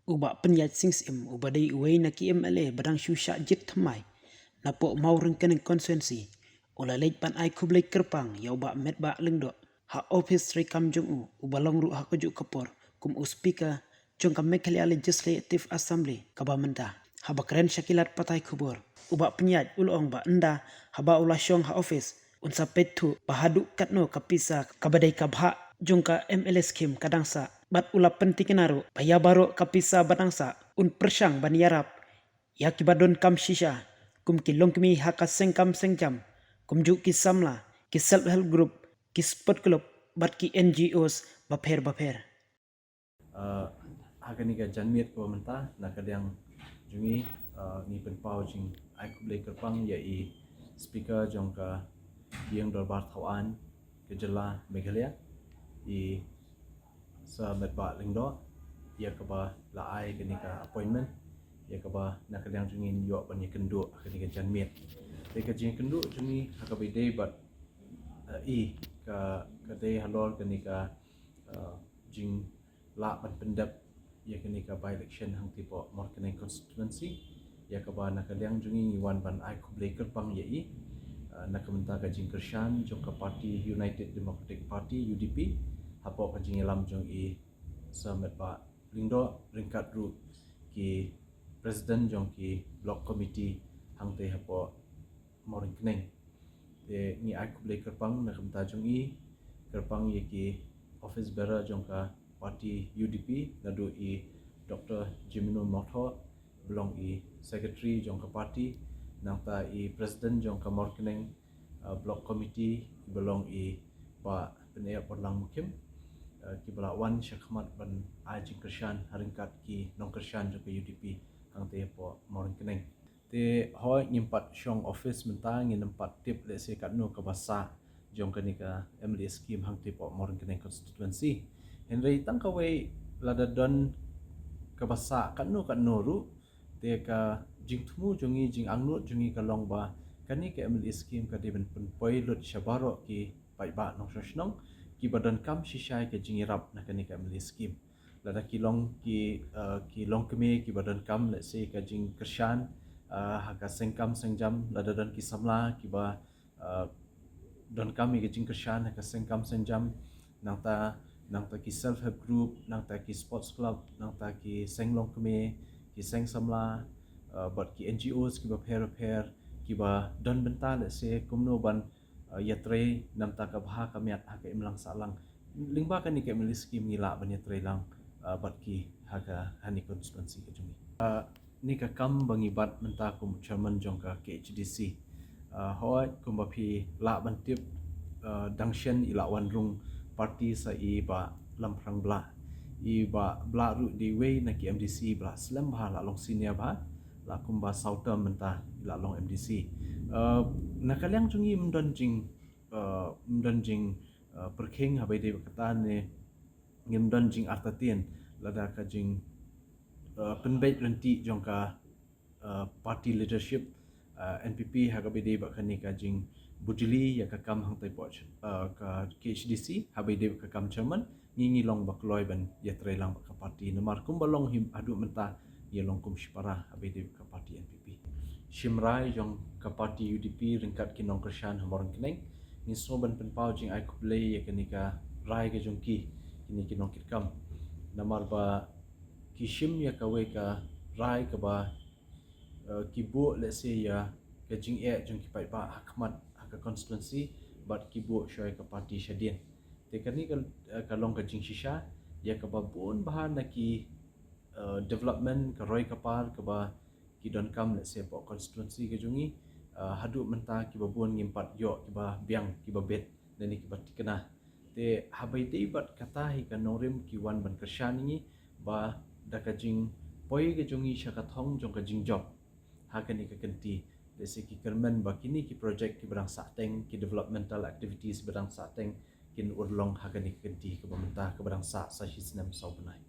Uba penyat sings uba day uway na ki MLA badang syusya jit thamai na po mau rengkeneng konsensi ula lej pan ai kublay kerpang ya uba met ba lengdo ha office rekam jong uba long ru ha kujuk kapor kum speaker jong kam mekhali legislative assembly kabamenta haba keren syakilat patai kubur uba penyat ulong ba enda haba ula syong ha office unsa petu bahadu katno kapisa kabadai kabha jongka MLS Kim kadangsa bat ula penting naru paya baro kapisa badangsa un persang baniarap ya kibadon kam shisha kum kilong kmi haka sengkam sengjam kum juk ki samla ki self help group ki sport club bat ki NGOs baper Hakan ni janmiat ko mentah nak kadang jungi ni penpau jing ai kublai kerpang ya speaker jongka yang dorbar thawan kejela Meghalaya i sa metba lingdo ya kaba la ai kenika appointment ya kaba nak kadang jungi yo ban kendu kenika janmiat te kajing kendu jungi hakabide bat ka day halor kenika jing la ban pendap ya kenika by election hang tipo mor kenika constituency ya kaba nak kadang jungi wan ban ai kublai kerpang ya nak menta ka jing Kershan jong ka party United Democratic Party UDP hapo ka jing lam jong samet ba lingdo ringkat ru ki president jong ki block committee hang te hapo moring kneng te ni ai kublai kerpang nak menta jong kerpang ye ki office bearer jong ka party UDP ladu Dr. Jimino Motho belong secretary jong ka party nang ta president jong ka Morkeneng block committee belong pa penaya porlang mukim ki bala wan syakmat ban ajing Kershan haringkat ki nong Kershan jong ka UDP hang te po Morkeneng te hoi nyimpat syong office menta ngin empat tip le se kat no ka basa jong ka nika MLA scheme hang te po Morkeneng constituency Henry tangkawai ladadon ka basa kat no ru te ka jing thumu jungi jing angnut jungi kalong ba kani ke MLA scheme ka deben poi lut syabaro ki pai ba nong sosnong ki badan kam shisai ke jing rap na kani ke MLA scheme lada ki long keme ki badan kam let's say ka jing Kershan haka sengkam sengjam lada dan ki samla ki ba don kami ke jing Kershan haka sengkam sengjam nang ta ki self help group nang ta ki sports club nang ta ki senglong keme ki seng samla but ki NGOs ki ba pair ki ba don benta le se kumno ban yatre nam ta ka bha kamiat ha ka imlang salang lingba kan ni ke MLA scheme ngila ban yatre lang but ki ha ka hani constituency ke jungi ni ka kam bangi bat menta kum chairman jong ka KHDC hoi kum ba phi la ban tip dangshen ila wan rung parti sa ba lamprang bla bla ru di way na ki MDC bla slam ba la long senior ba la kumba sauta menta la long MDC nakalyang jungi mdon jing perkhing habai de kata ne ngimdon jing artatien lada ka jing penbait renti jongka party leadership NPP hagabai de bakani ka jing bujili ya ka kam hang tai poch ka KHDC habai de ka kam chairman ngingi long bakloi ban yatre lang ka party nomar kumbalong him adu menta yelong kum shipara habai de ka party NPP Shimrai jong ka party UDP ringkat kinong Kershan hamorang keneng ni soban penpau jing ai kublai ya kenika rai ke jongki kini kinong kitkam namar ba kishim ya kawe ka rai ka ba kibu let's say ya ka jing jong ki pai ba hakmat ka constituency but kibu shoy ka party shadien te kani ka long ka jing shisha ya ka ba bon bahan na ki development ka roi kapal ka ba ki don kam let's say po constituency ke jungi hadu menta ki ba bon ngimpat yo ki ba biang ki ba bet dan ki ba tikena te habai dei bat kata hi ka norim ki wan ban Kershan ni ba dakajing poi ke jungi syakathong jong ka jing job hakan ka kenti desi ki kermen ba kini ki project ki berang sateng ki developmental activities berang sateng kin urlong hakan ka kenti ka bamenta ka berang sa hisnem sau benai